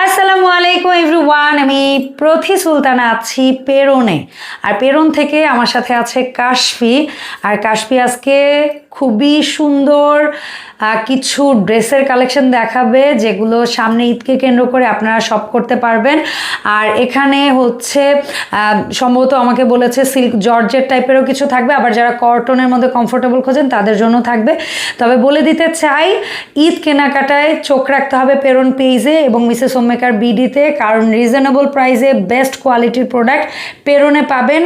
আসসালামু আলাইকুম এভরিওয়ান, আমি প্রথি সুলতানা আছি পেরনে। আর পেরন থেকে আমার সাথে আছে কাশফি। আর কাশফি আজকে খুবই সুন্দর কিছু ড্রেসের কালেকশন দেখাবে, যেগুলো সামনে ঈদকে কেন্দ্র করে আপনারা শপ করতে পারবেন। আর এখানে হচ্ছে সম্ভবত আমাকে বলেছে সিল্ক জর্জেট টাইপেরও কিছু থাকবে, আবার যারা কটনের মধ্যে কমফোর্টেবল খোঁজেন তাদের জন্য থাকবে। তবে বলে দিতে চাই, ঈদ কেনাকাটায় চোখ রাখতে হবে পেরন পেজে এবং মিসেস হোমমেকার বিডিতে, কারণ রিজনেবল প্রাইসে বেস্ট কোয়ালিটির প্রোডাক্ট পেরনে পাবেন।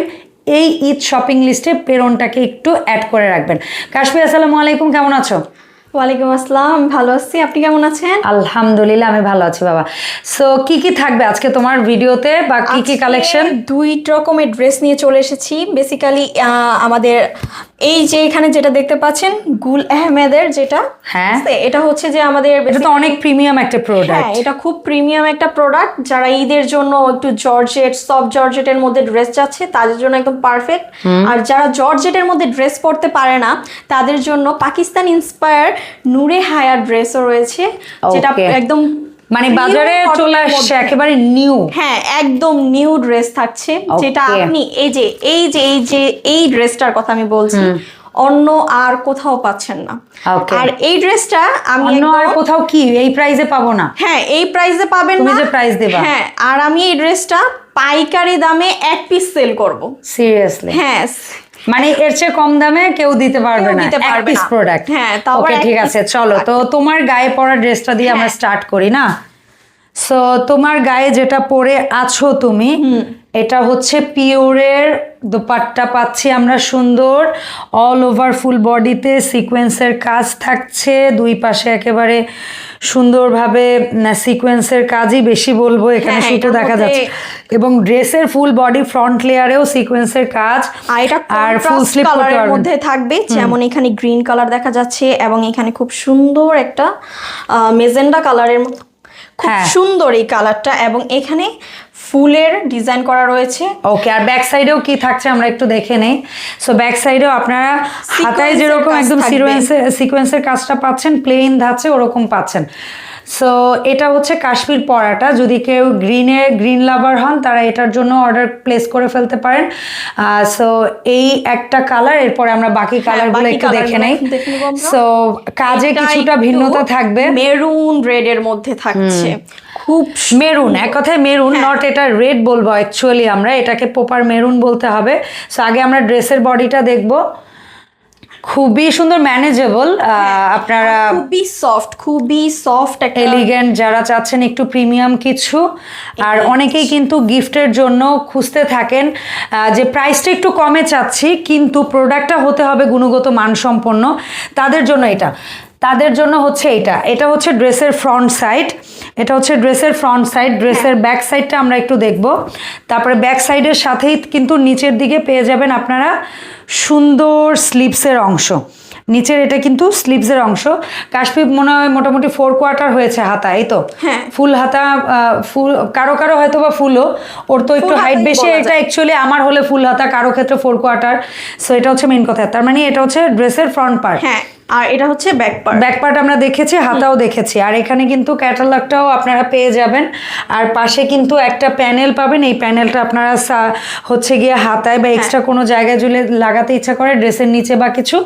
এই ঈদ শপিং লিস্টে পেরনটাকে একটু অ্যাড করে রাখবেন। কাশফি, আসসালামু আলাইকুম, কেমন আছো? ওয়ালাইকুম আসসালাম, ভালো আছি। আপনি কেমন আছেন? আলহামদুলিল্লাহ, আমি ভালো আছি বাবা। সো কি কি থাকবে আজকে তোমার ভিডিওতে, বা কি কি কালেকশন? দুই রকমের ড্রেস নিয়ে চলে এসেছি। বেসিক্যালি আমাদের এই যে এখানে যেটা দেখতে পাচ্ছেন গুল আহমেদের, যেটা হ্যাঁ, এটা হচ্ছে যে আমাদের এটা তো অনেক প্রিমিয়াম একটা প্রোডাক্ট। হ্যাঁ, এটা খুব প্রিমিয়াম একটা প্রোডাক্ট। যারা ঈদের জন্য একটু জর্জেট, সফট জর্জেটের মধ্যে ড্রেস চাচ্ছে তাদের জন্য একদম পারফেক্ট। আর যারা জর্জেটের মধ্যে ড্রেস পরতে পারে না তাদের জন্য পাকিস্তান ইন্সপায়ার নূরে হায়া ড্রেসও রয়েছে, যেটা একদম মানে বাজারে চলে আসছে একেবারে নিউ। হ্যাঁ, একদম নিউ ড্রেস থাকছে, যেটা আপনি এই ড্রেসটার কথা আমি বলছি, অন্য আর কোথাও পাচ্ছেন না। আর এই ড্রেসটা আমি অন্য আর কোথাও কি এই প্রাইসে পাবো না। হ্যাঁ, এই প্রাইসে পাবেন না, তুমি যে প্রাইস দেবা। হ্যাঁ, আর আমি এই ড্রেসটা পাইকারি দামে এক পিস সেল করব। সিরিয়াসলি? হ্যাঁ, মানে এর চেয়ে কম দামে কেউ দিতে পারবে না এক পিস প্রোডাক্ট। হ্যাঁ, ওকে, ঠিক আছে, চলো তো তোমার গায়ে পরা ড্রেসটা দিয়ে আমরা স্টার্ট করি না। সো তোমার গায়ে যেটা পরে আছো তুমি, এটা হচ্ছে পিওরের দোপাট্টা পাচ্ছি আমরা, সুন্দর অল ওভার ফুল বডিতে সিকোয়েন্সের কাজ থাকছে, দুই পাশে একেবারে সুন্দরভাবে সিকোয়েন্সের কাজই বেশি বলবো, এখানে সুতো দেখা যাচ্ছে, এবং ড্রেসের ফুল বডি ফ্রন্ট লেয়ারেও সিকোয়েন্সের কাজ। আর ফুল স্লিভ কালারের মধ্যে থাকবে, যেমন এখানে গ্রিন কালার দেখা যাচ্ছে এবং এখানে খুব সুন্দর একটা মেজেন্ডা কালারের, খুব সুন্দর এই কালারটা, এবং এখানে ফুলের ডিজাইন করা রয়েছে। ওকে, আর ব্যাক সাইডেও কি থাকছে আমরা একটু দেখে নেই। সো ব্যাক সাইডেও আপনারা হাতায় যেরকম একদম সিকোয়েন্সের কাজটা পাচ্ছেন, প্লেন ধাঁচে ওরকম পাচ্ছেন। সো এটা হচ্ছে কাশ্মীর পরাটা, যদি কেউ গ্রিন লাভার হন তারা এটার জন্য অর্ডার প্লেস করে ফেলতে পারেন। সো এই একটা কালার, এরপরে আমরা বাকি কালারগুলো একটু দেখে নেই। সো কাজে কিছুটা ভিন্নতা থাকবে, মেরুন রেডের মধ্যে থাকছে, খুব মেরুন, এক কথায় মেরুন, নট এটা রেড বলবো অ্যাকচুয়ালি, আমরা এটাকে প্রপার মেরুন বলতে হবে। সো আগে আমরা ড্রেসের বডিটা দেখবো, খুবই সুন্দর, ম্যানেজেবল, আপনারা খুবই সফট এলিগেন্ট যারা চাচ্ছেন একটু প্রিমিয়াম কিছু। আর অনেকেই কিন্তু গিফটের জন্য খুঁজতে থাকেন যে প্রাইসটা একটু কমে চাচ্ছি কিন্তু প্রোডাক্টটা হতে হবে গুণগত মানসম্পন্ন, তাদের জন্য হচ্ছে এটা হচ্ছে ড্রেসের ফ্রন্ট সাইড, ড্রেসের ব্যাক সাইডটা আমরা একটু দেখব। তারপরে ব্যাক সাইডের সাথেই কিন্তু নিচের দিকে পেয়ে যাবেন আপনারা সুন্দর স্লিভসের অংশ, নিচের এটা কিন্তু স্লিভসের অংশ। কাশ্মীর মনে হয় মোটামুটি 4 কোয়ার্টার হয়েছে হাতা, এই তো? ফুল হাতা, ফুল কারো হয়তো বা ফুলও, ওর তো একটু হাইট বেশি, এটা অ্যাকচুয়ালি আমার হলে ফুল হাতা, কারো ক্ষেত্রে 4 কোয়ার্টার। সো এটা হচ্ছে মেইন কথা, তার মানে এটা হচ্ছে ড্রেসের ফ্রন্ট পার্ট, আর এটা হচ্ছে ব্যাক পার্ট আমরা দেখেছি, হাতাও দেখেছি। আর এখানে কিন্তু ক্যাটালগটাও আপনারা পেয়ে যাবেন, আর পাশে কিন্তু একটা প্যানেল পাবেন, এই প্যানেলটা আপনারা হচ্ছে গিয়ে হাতায় বা এক্সট্রা কোনো জায়গায় যদি লাগাতে ইচ্ছা করে ড্রেসের নিচে বা কিছু,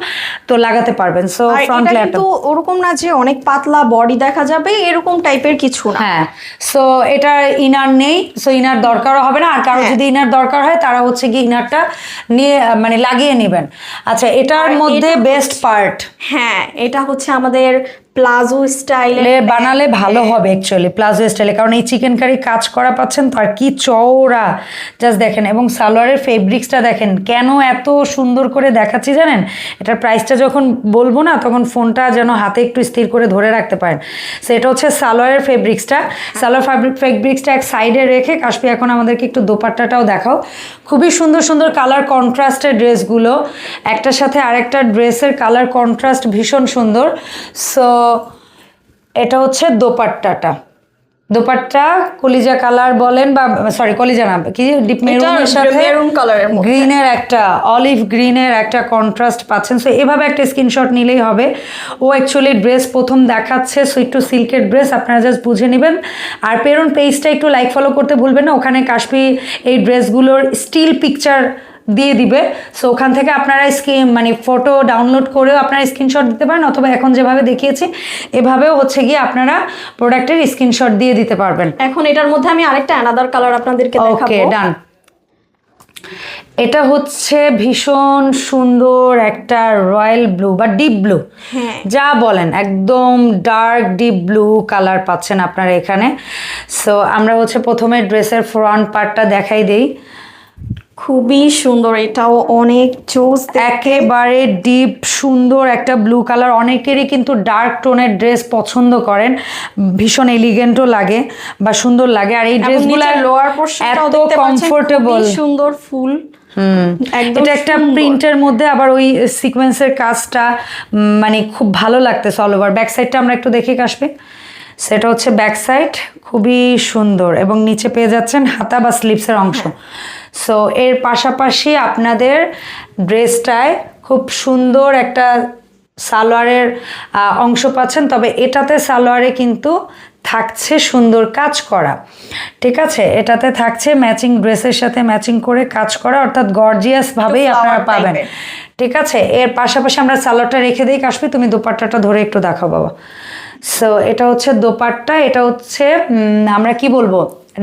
তো লাগাতে পারবেন। সো ফ্রন্ট লেয়ারটা তো ওরকম না যে অনেক পাতলা বডি দেখা যাবে, এরকম টাইপের কিছু না। হ্যাঁ, সো এটা ইনার নেই, সো ইনার দরকারও হবে না। আর কারো যদি ইনার দরকার হয় তারা হচ্ছে গিয়ে ইনারটা নিয়ে মানে লাগিয়ে নেবেন। আচ্ছা, এটার মধ্যে বেস্ট পার্ট, হ্যাঁ, এটা হচ্ছে আমাদের প্লাজো স্টাইলে বানালে ভালো হবে অ্যাকচুয়ালি, প্লাজো স্টাইলে, কারণ এই চিকেন কারি কাজ করা পাচ্ছেন তো, আর কি চওড়া, জাস্ট দেখেন। এবং সালোয়ারের ফেব্রিক্সটা দেখেন, কেন এত সুন্দর করে দেখাচ্ছি জানেন? এটার প্রাইসটা যখন বলবো না তখন ফোনটা যেন হাতে একটু স্থির করে ধরে রাখতে পারেন। সেটা হচ্ছে সালোয়ারের ফেব্রিক্সটা, ফেব্রিক্সটা এক সাইডে রেখে কাশ্মীর এখন আমাদেরকে একটু দোপাট্টাটাও দেখাও। খুবই সুন্দর সুন্দর কালার কন্ট্রাস্টের ড্রেসগুলো, একটার সাথে আরেকটা ড্রেসের কালার কন্ট্রাস্ট ভীষণ সুন্দর। সো এটা হচ্ছে দোপাট্টাটা, দোপাট্টা কলিজা কালার বলেন বা সরি কলিজা না কি ডিপ মেরুনের সাথে মেরুন কালারের মধ্যে গ্রিনের একটা অলিভ গ্রিনের একটা কন্ট্রাস্ট পাচ্ছেন। সো এভাবে একটা স্ক্রিনশট নিলেই হবে। ও অ্যাকচুয়ালি ড্রেস প্রথম দেখাচ্ছে, সো একটু সিল্কের ড্রেস, আপনারা জাস্ট বুঝে নেবেন। আর পেরন পেজটা একটু লাইক ফলো করতে ভুলবেন না, ওখানে কাশফি এই ড্রেসগুলোর স্টিল পিকচার দিয়ে দিবে। সো ওখান থেকে আপনারা মানে ফটো ডাউনলোড করেও আপনারা স্ক্রিনশট দিতে পারেন, অথবা এখন যেভাবে দেখিয়েছি এভাবেও হচ্ছে গিয়ে আপনারা প্রোডাক্টের স্ক্রিনশট দিয়ে দিতে পারবেন। এখন এটার মধ্যে আমি আরেকটা অ্যানাদার কালার আপনাদেরকে দেখাবো। ওকে ডান। এটা হচ্ছে ভীষণ সুন্দর একটা রয়্যাল ব্লু বা ডিপ ব্লু, যা বলেন একদম ডার্ক ডিপ ব্লু কালার পাচ্ছেন আপনারা এখানে। সো আমরা হচ্ছে প্রথমে ড্রেসের ফ্রন্ট পার্টটা দেখাই দেই। খুবই সুন্দর, এটাও অনেক জোস, একেবারে ডিপ সুন্দর একটা ব্লু কালার। অনেকেরই কিন্তু ডার্ক টোনের ড্রেস পছন্দ করেন, ভীষণ এলিগেন্টও লাগে বা সুন্দর লাগে। আর এই ড্রেসগুলো লোয়ার পোরশনটাও এত দেখতে পাচ্ছেন, কমফোর্টেবল, খুবই সুন্দর ফুল। এটা একটা প্রিন্টের মধ্যে আবার ওই সিকোয়েন্সের কাজটা মানে খুব ভালো লাগতেছে অল ওভার। ব্যাক সাইডটা আমরা একটু দেখে আসবে, সেটা হচ্ছে ব্যাক সাইড, খুবই সুন্দর। এবং নিচে পেয়ে যাচ্ছেন হাতা বা স্লিভসের অংশ। সো এর পাশাপাশি আপনাদের ড্রেসটায় খুব সুন্দর একটা সালোয়ারের অংশ পাচ্ছেন, তবে এটাতে সালোয়ারে কিন্তু থাকছে সুন্দর কাজ করা, ঠিক আছে? এটাতে থাকছে ম্যাচিং ড্রেসের সাথে ম্যাচিং করে কাজ করা, অর্থাৎ গর্জিয়াস ভাবেই আপনারা পাবেন, ঠিক আছে? এর পাশাপাশি আমরা সালোয়ারটা রেখে দিই। কাশফি তুমি দোপাট্টাটা ধরে একটু দেখাও বাবা। সো এটা হচ্ছে দোপাট্টা, এটা হচ্ছে আমরা কি বলবো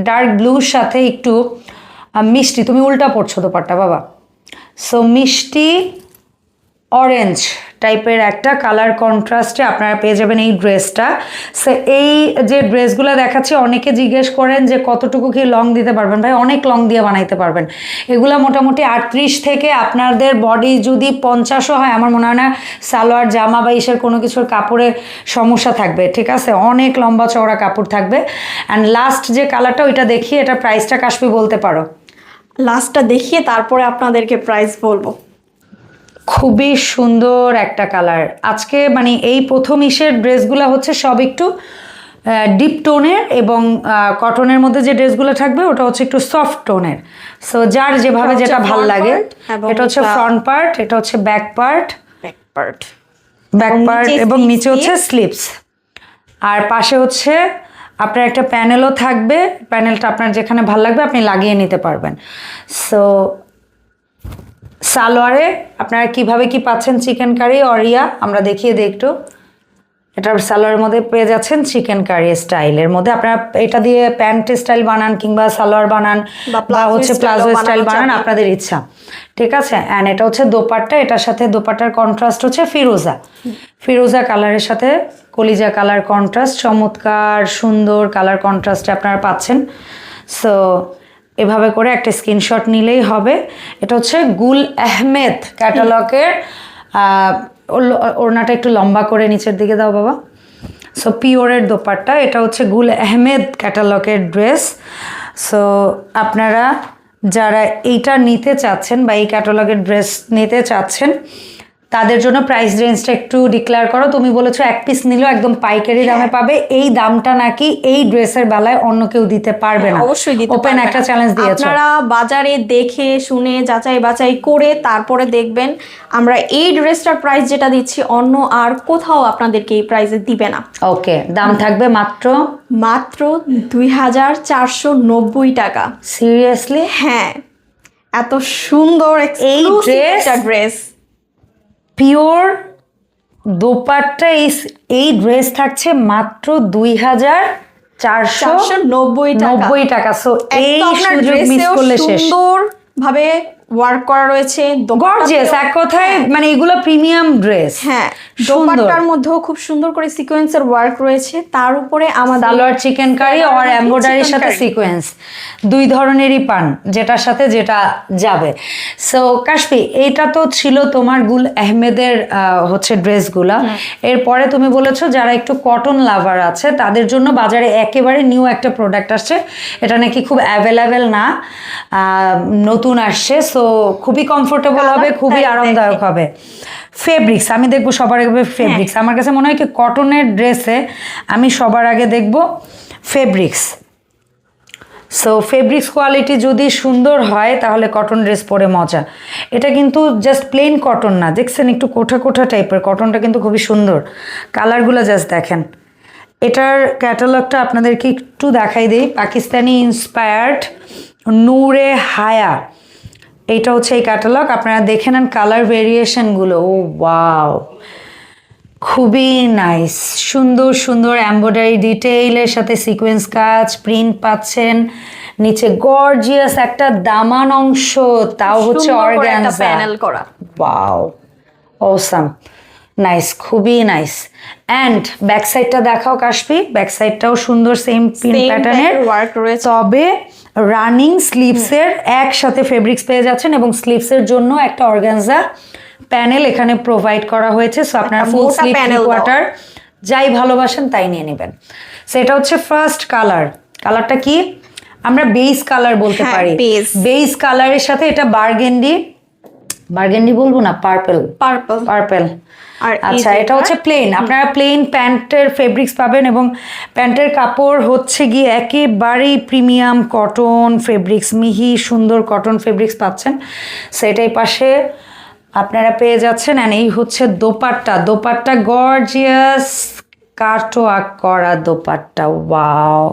ডার্ক ব্লুর সাথে একটু মিষ্টি, তুমি উল্টা পড়ছো দোপাট্টা বাবা। সো মিষ্টি অরেঞ্জ টাইপের একটা কালার কন্ট্রাস্টে আপনারা পেয়ে যাবেন এই ড্রেসটা। সো এই যে ড্রেসগুলো দেখাচ্ছি, অনেকে জিজ্ঞেস করেন যে কতটুকু কি লং দিতে পারবেন। ভাই অনেক লং দিয়ে বানাইতে পারবেন এগুলা। মোটামুটি 38 থেকে আপনাদের বডি যদি 50ও হয়, আমার মনে হয় না সালোয়ার জামা বা ইসের কোনো কিছুর কাপড়ের সমস্যা থাকবে, ঠিক আছে? অনেক লম্বা চওড়া কাপড় থাকবে। অ্যান্ড লাস্ট যে কালারটা ওইটা দেখিয়ে এটা প্রাইসটা কাশফি বলতে পারো। লাস্টটা দেখিয়ে তারপরে আপনাদেরকে প্রাইস বলবো। খুবই সুন্দর একটা কালার। আজকে মানে এই প্রথম ইসের ড্রেসগুলো হচ্ছে সব একটু ডিপ টোনের, এবং কটনের মধ্যে যে ড্রেসগুলো থাকবে ওটা হচ্ছে একটু সফট টোনের। সো যার যেভাবে যেটা ভাল লাগে। এটা হচ্ছে ফ্রন্ট পার্ট, এটা হচ্ছে ব্যাক পার্ট, ব্যাক পার্ট এবং নিচে হচ্ছে স্লিভস। আর পাশে হচ্ছে আপনার একটা প্যানেলও থাকবে, প্যানেলটা আপনার যেখানে ভাল লাগবে আপনি লাগিয়ে নিতে পারবেন। সো সালোয়ারে আপনারা কিভাবে কি পাচ্ছেন চিকেন কারি অরিয়া আমরা দেখিয়ে দিই একটু। এটার সালোয়ারের মধ্যে পেয়ে যাচ্ছেন চিকেন কারি স্টাইলের মধ্যে। আপনারা এটা দিয়ে প্যান্ট স্টাইল বানান কিংবা সালোয়ার বানান বা হচ্ছে প্লাজো স্টাইল বানান, আপনাদের ইচ্ছা, ঠিক আছে? অ্যান্ড এটা হচ্ছে দোপাট্টা, এটার সাথে দোপাট্টার কন্ট্রাস্ট হচ্ছে ফিরোজা, ফিরোজা কালারের সাথে কলিজা কালার কন্ট্রাস্ট, চমৎকার সুন্দর কালার কন্ট্রাস্টে আপনারা পাচ্ছেন। সো এভাবে করে একটা স্ক্রিনশট নিলেই হবে। এটা হচ্ছে গুল আহমেদ ক্যাটালগের, ওড়নাটা একটু লম্বা করে নিচের দিকে দাও বাবা। সো পিওরের দোপাট্টা, এটা হচ্ছে গুল আহমেদ ক্যাটালগের ড্রেস। সো আপনারা যারা এইটা নিতে চাচ্ছেন বা এই ক্যাটালগের ড্রেস নিতে চাচ্ছেন তাদের জন্য প্রাইস রেঞ্জটা একটু ডিক্লেয়ার করো। তুমি বলেছো এক পিস নিলেও একদম পাইকারি দামে পাবে, এই দামটা নাকি এই ড্রেসের বেলায় অন্য কেউ দিতে পারবে না। অবশ্যই দিতে ওপেন একটা চ্যালেঞ্জ দিয়েছো। আপনারা বাজারে দেখে শুনে যাচাই বাছাই করে তারপরে দেখবেন। আমরা এই ড্রেসটার প্রাইস যেটা দিচ্ছি অন্য আর কোথাও আপনাদেরকে এই প্রাইসে দিবে না। ওকে, দাম থাকবে মাত্র 2490 টাকা। সিরিয়াসলি? হ্যাঁ, এত সুন্দর এই ড্রেস, পিওর দোপাট্টা, এই ড্রেস থাকছে মাত্র 2490 টাকা। সো এই সুযোগ মিস করলে শেষ। সুন্দর ভাবে ওয়ার্ক করা রয়েছে, গর্জিয়াস এক কথায়, মানে এগুলো প্রিমিয়াম ড্রেস। হ্যাঁ, দোপাট্টার মধ্যেও খুব সুন্দর করে সিকোয়েন্সের ওয়ার্ক রয়েছে, তার উপরে আমাদের সালোয়ার চিকেন কারি আর এমব্রয়ডারির সাথে সিকোয়েন্স দুই ধরনেরই পান, যেটার সাথে যেটা যাবে। সো কাশফি, এইটা তো ছিল তোমার গুল আহমেদের হচ্ছে ড্রেসগুলা। এরপরে তুমি বলেছো যারা একটু কটন লাভার আছে তাদের জন্য বাজারে একেবারে নিউ একটা প্রোডাক্ট আসছে, এটা নাকি খুব অ্যাভেলেবেল না, নতুন আসছে। সো খুবই কমফোর্টেবল হবে, খুবই আরামদায়ক হবে। ফেব্রিক্স আমি দেখবো সবার আগে ফেব্রিক্স। আমার কাছে মনে হয় কি কটনের ড্রেসে আমি সবার আগে দেখবো ফেব্রিক্স। সো ফেব্রিক্স কোয়ালিটি যদি সুন্দর হয় তাহলে কটন ড্রেস পরে মজা। এটা কিন্তু জাস্ট প্লেন কটন না, দেখছেন একটু কোঠা কোঠা টাইপের, কটনটা কিন্তু খুবই সুন্দর, কালারগুলো জাস্ট দেখেন। এটার ক্যাটালগটা আপনাদেরকে একটু দেখাই দিই। পাকিস্তানি ইন্সপায়ার্ড নূরে হায়া, এইটা হচ্ছে এই ক্যাটালগ। আপনারা দেখে নেন কালার ভেরিয়েশনগুলো, ও ওয়াও, খুবই নাইস, সুন্দর সুন্দর এমব্রয়ডারি ডিটেইলের সাথে সিকোয়েন্স কাজ, প্রিন্ট পাচ্ছেন, নিচে গর্জিয়াস একটা দামান অংশ, তাও হচ্ছে অর্গানজা প্যানেল করা। ওয়াও, অসাম, নাইস, খুবই নাইস। অ্যান্ড ব্যাক সাইডটা দেখাও কাশফি, ব্যাক সাইডটাও সুন্দর, সেম প্রিন্ট প্যাটার্নের ওয়ার্ক রয়েছে, তবে রানিং স্লিভসের একসাথে ফেব্রিক্স পেয়ে যাচ্ছেন এবং স্লিভসের জন্য একটা অর্গানজা প্যানেল এখানে প্রোভাইড করা হয়েছে। সো আপনারা ফুল স্লিভ কোয়ার্টার যাই ভালোবাসেন তাই নিয়ে নেবেন। সো এটা হচ্ছে ফার্স্ট কালার। কালারটা কি আমরা বেস কালার বলতে পারি, বেস কালারের সাথে এটা বার্গেন্ডি, বার্গেন্ডি বলবো না, পার্পল, পার্পল, পার্পল। আচ্ছা, এটা হচ্ছে প্লেন, আপনারা প্লেন প্যান্টের ফেব্রিক্স পাবেন এবং প্যান্টের কাপড় হচ্ছে গিয়ে একেবারেই প্রিমিয়াম কটন ফেব্রিক্স, মিহি সুন্দর কটন ফেব্রিক্স পাচ্ছেন। সেটাই পাশে আপনারা পেয়ে যাচ্ছেন। অ্যান্ড এই হচ্ছে দোপাট্টা, দোপাট্টা গর্জিয়াস কাটওয়ার্ক করা দোপাট্টা, ওয়াও,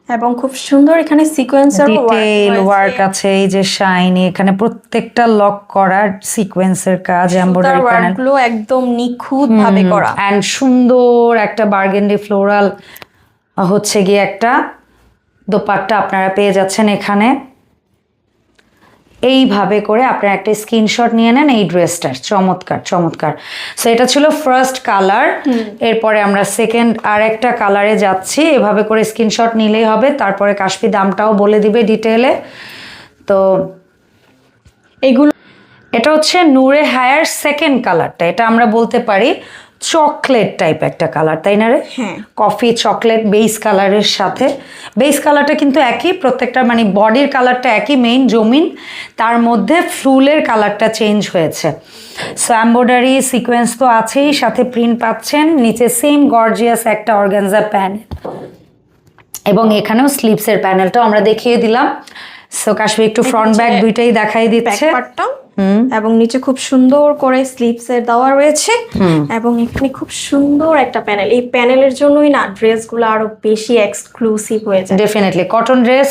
এবং খুব সুন্দর এখানে সিকোয়েন্সের ডিটেইল ওয়ার্ক আছে, এই যে শাইনি, এখানে প্রত্যেকটা লক করা সিকোয়েন্সের কাজ, এমব্রয়ডারি প্যানেল গুলো একদম নিখুঁত ভাবে করা, এন্ড সুন্দর একটা বার্গেন্ডি ফ্লোরাল হচ্ছে গিয়ে একটা দোপাট্টা আপনারা পেয়ে যাচ্ছেন এখানে। এইভাবে করে আপনারা একটা স্ক্রিনশট নিয়ে নেন এই ড্রেসটার, চমৎকার চমৎকার। সো এটা ছিল ফার্স্ট কালার। এরপরে আমরা সেকেন্ড আর একটা কালারে যাচ্ছি। এভাবে করে স্ক্রিনশট নিলেই হবে, তারপরে কাশফি দামটাও বলে দিবে ডিটেলে। তো এগুলো, এটা হচ্ছে নূরে হায়ার সেকেন্ড কালারটা, এটা আমরা বলতে পারি চকলেট টাইপ একটা কালার, তাই না রে? হ্যাঁ, কফি চকলেট বেস কালারের সাথে, বেস কালারটা কিন্তু একই, প্রত্যেকটা মানে বডির কালারটা একই, মেইন জমিন, তার মধ্যে ফুলের কালারটা চেঞ্জ হয়েছে। সো এমব্রয়ডারি সিকোয়েন্স তো আছেই, সাথে প্রিন্ট পাচ্ছেন, নিচে সেম গর্জিয়াস একটা অর্গানজা প্যানেল এবং এখানেও স্লিভসের প্যানেলটাও আমরা দেখিয়ে দিলাম। সো কাশফি একটু ফ্রন্ট ব্যাক দুইটাই দেখাই দিচ্ছে, এবং নিচে খুব সুন্দর করে স্লিভস এর দেওয়া রয়েছে এবং এখানে খুব সুন্দর একটা প্যানেল। এই প্যানেলের জন্যই না ড্রেসগুলো আরো বেশি এক্সক্লুসিভ হয়ে যায়। ডেফিনেটলি কটন ড্রেস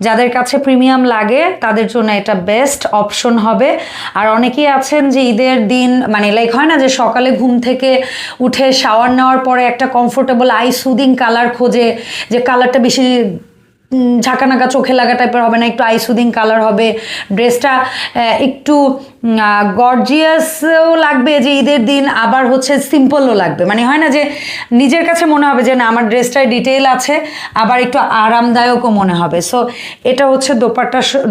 যাদের কাছে প্রিমিয়াম লাগে তাদের জন্য এটা বেস্ট অপশন হবে। আর অনেকেই আছেন যে ঈদের দিন মানে লাইক হয় না যে সকালে ঘুম থেকে উঠে শাওয়ার নেওয়ার পরে একটা কমফোর্টেবল আই সুদিং কালার খোঁজে, যে কালারটা বেশি ঝাঁকানাকা চোখে লাগা টাইপের হবে না, একটু আই সুদিং কালার হবে, ড্রেসটা একটু গর্জিয়াসও লাগবে যে ঈদের দিন, আবার হচ্ছে সিম্পলও লাগবে, মানে হয় না যে নিজের কাছে মনে হবে যে না আমার ড্রেসটায় ডিটেইল আছে, আবার একটু আরামদায়কও মনে হবে। সো এটা হচ্ছে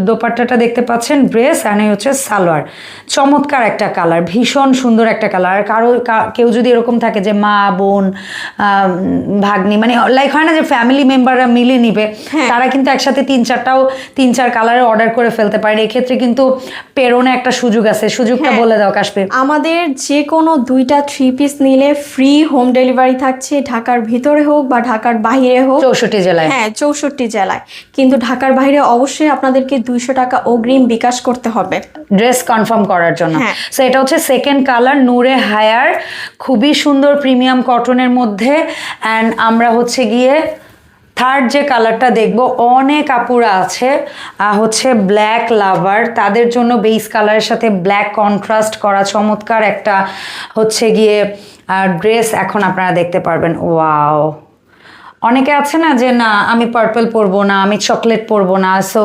দোপাট্টাটা দেখতে পাচ্ছেন, ড্রেস অ্যান্ড হচ্ছে সালোয়ার, চমৎকার একটা কালার, ভীষণ সুন্দর একটা কালার। আর কেউ যদি এরকম থাকে যে মা বোন ভাগ্নি মানে লাইক হয় না যে ফ্যামিলি মেম্বাররা মিলে নিবে, তারা কিন্তু একসাথে তিন চার কালারের অর্ডার করে ফেলতে পারে। এক্ষেত্রে কিন্তু পেরোনে একটা সুযোগ আছে, সুযোগটা বলে দাও কাশফি। আমাদের যে কোনো 2টা 3 পিস নিলে ফ্রি হোম ডেলিভারি থাকছে, ঢাকার ভিতরে হোক বা ঢাকার বাইরে হোক, 64 জেলায়। হ্যাঁ 64 জেলায়, কিন্তু ঢাকার বাইরে অবশ্যই আপনাদেরকে 200 টাকা অগ্রিম বিকাশ করতে হবে ড্রেস কনফার্ম করার জন্য। সো এটা হচ্ছে সেকেন্ড কালার নূরে হায়ার, খুবই সুন্দর প্রিমিয়াম কটনের মধ্যে। অ্যান্ড আমরা হচ্ছে গিয়ে থার্ড যে কালারটা দেখবো, অনেক আপুরা আছে হচ্ছে ব্ল্যাক লাভার, তাদের জন্য বেস কালারের সাথে ব্ল্যাক কন্ট্রাস্ট করা চমৎকার একটা হচ্ছে গিয়ে ড্রেস এখন আপনারা দেখতে পারবেন। ওয়াও, অনেকে আছে না যে না আমি পার্পল পরবো না, আমি চকলেট পরবো না, সো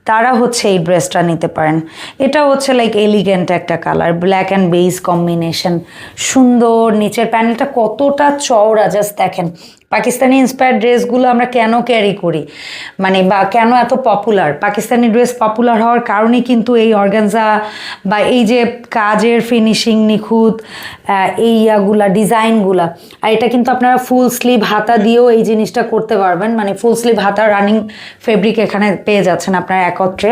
তারা হচ্ছে এই ড্রেসটা নিতে পারেন। এটা হচ্ছে লাইক এলিগেন্ট একটা colour, black and beige combination, সুন্দর। নিচের প্যানেলটা কতটা চওড়া জাস্ট দেখেন। পাকিস্তানি ইন্সপায়ার্ড ড্রেসগুলো আমরা কেন ক্যারি করি মানে বা কেন এত পপুলার, পাকিস্তানি ড্রেস পপুলার হওয়ার কারণেই কিন্তু এই অর্গানজা বা এই যে কাজের ফিনিশিং নিখুঁত এই ইয়াগুলা ডিজাইনগুলা। আর এটা কিন্তু আপনারা ফুল স্লিভ হাতা দিয়েও এই জিনিসটা করতে পারবেন, মানে ফুল স্লিভ হাতা রানিং ফেব্রিক এখানে পেয়ে যাচ্ছেন আপনারা একত্রে।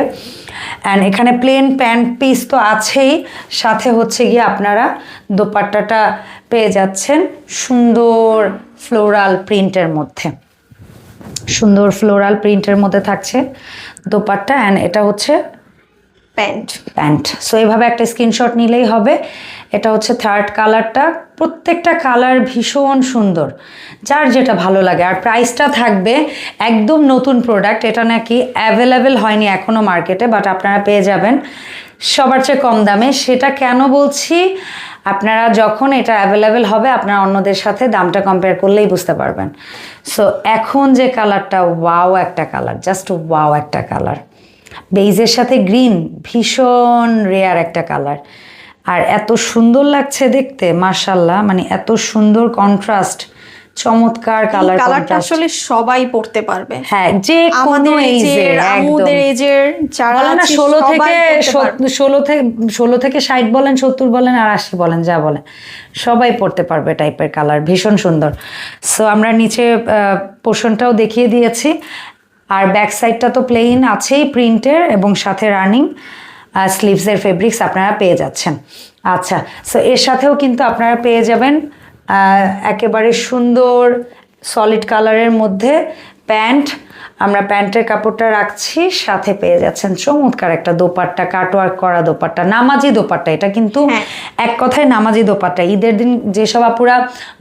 অ্যান্ড এখানে প্লেন প্যান্ট পিস তো আছেই, সাথে হচ্ছে গিয়ে আপনারা দোপাট্টাটা পেয়ে যাচ্ছেন সুন্দর ফ্লোরাল প্রিন্টের মধ্যে। সুন্দর ফ্লোরাল প্রিন্টের মধ্যে থাকছে দোপাট্টা, অ্যান্ড এটা হচ্ছে প্যান্ট। সো এইভাবে একটা স্ক্রিনশট নিলেই হবে। এটা হচ্ছে থার্ড কালারটা। প্রত্যেকটা কালার ভীষণ সুন্দর, যার যেটা ভালো লাগে। আর প্রাইসটা থাকবে একদম নতুন প্রোডাক্ট, এটা নাকি অ্যাভেলেবেল হয়নি এখনও মার্কেটে, বাট আপনারা পেয়ে যাবেন সবার চেয়ে কম দামে। সেটা কেন বলছি, আপনারা যখন এটা অ্যাভেলেবেল হবে আপনারা অন্যদের সাথে দামটা কম্পেয়ার করলেই বুঝতে পারবেন। সো এখন যে কালারটা, ওয়াও একটা কালার, জাস্ট ওয়াও একটা কালার। বেইজের সাথে গ্রিন ভীষণ রেয়ার একটা কালার, আর এত সুন্দর লাগছে দেখতে, মাশাআল্লাহ। মানে এত সুন্দর কন্ট্রাস্ট, চমৎকার কালার। কালারটা আসলে সবাই পড়তে পারবে। হ্যাঁ, যে কোনো এজের, আমাদের এজের যারা না 16 থেকে 60 বলেন, 70 বলেন আর 80 বলেন, যা বলেন সবাই পড়তে পারবে টাইপের কালার, ভীষণ সুন্দর। সো আমরা নিচে পোর্শনটাও দেখিয়ে দিয়েছি, আর ব্যাক সাইডটা তো প্লেন আছেই প্রিন্টের, এবং সাথে রানিং স্লিভসের ফেব্রিক্স আপনারা পেয়ে যাচ্ছেন। আচ্ছা, সো এর সাথেও কিন্তু আপনারা পেয়ে যাবেন একেবারে সুন্দর সলিড কালারের মধ্যে প্যান্ট। আমরা প্যান্টের কাপড়টা রাখছি, সাথে পেয়ে যাচ্ছেন চমৎকার একটা দোপাট্টা, কাটওয়ার্ক করা দোপাট্টা, নামাজি দোপাট্টা। এটা কিন্তু এক কথায় নামাজি দোপাট্টা। ঈদের দিন যেসব আপুরা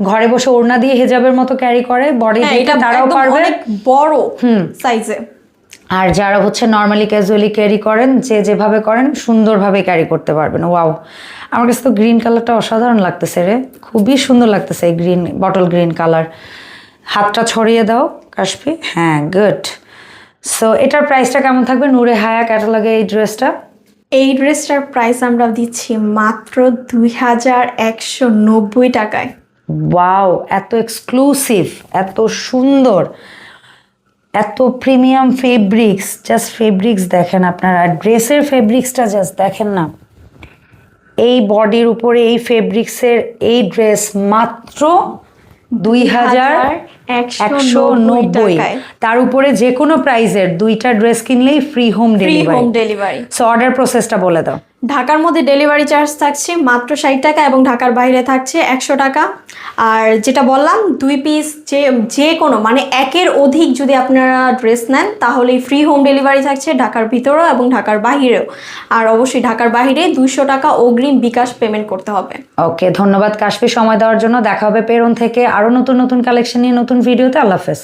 ঘরে বসে ওড়না দিয়ে হিজাবের মতো ক্যারি করে বডি, এটা তারাও পারবে, বড় সাইজে। আর যারা হচ্ছে নর্মালি ক্যাজুয়ালি ক্যারি করেন, যে যেভাবে করেন সুন্দরভাবে ক্যারি করতে পারবেন। ওয়াও, আমার কাছে তো গ্রিন কালারটা অসাধারণ লাগতেছে রে, খুবই সুন্দর লাগতেছে এই গ্রিন, বটল গ্রিন কালার। হাতটা ছড়িয়ে দাও কাশফি। হ্যাঁ, গুড। সো এটার প্রাইসটা কেমন থাকবে নূরে হায়া ক্যাটালগে এই ড্রেসটা? এই ড্রেসটার প্রাইস আমরা দিচ্ছি মাত্র 2190 টাকায়। ওয়াও, এত এক্সক্লুসিভ, এত সুন্দর, এত প্রিমিয়াম ফেব্রিক্স। জাস্ট ফেব্রিক্স দেখেন আপনারা, ড্রেসের ফেব্রিক্সটা জাস্ট দেখেন না। এই বডির উপরে এই ফেব্রিক্সের এই ড্রেস মাত্র 2190। তার উপরে যে কোনো প্রাইজের দুইটা ড্রেস কিনলেই free home delivery. So order প্রসেসটা বলে দাও। ঢাকার মধ্যে ডেলিভারি চার্জ থাকছে মাত্র 60 টাকা, এবং ঢাকার বাইরে থাকছে 100 টাকা। আর যেটা বললাম, 2 পিস যে কোনো মানে একের অধিক যদি আপনারা ড্রেস নেন তাহলেই ফ্রি হোম ডেলিভারি থাকছে ঢাকার ভিতরেও এবং ঢাকার বাহিরেও। আর অবশ্যই ঢাকার বাইরে 200 টাকা অগ্রিম বিকাশ পেমেন্ট করতে হবে। ওকে, ধন্যবাদ কাশফি সময় দেওয়ার জন্য। দেখা হবে পেরন থেকে আরো নতুন নতুন কালেকশন নিয়ে নতুন ভিডিওতে। আল্লাহ হাফেজ।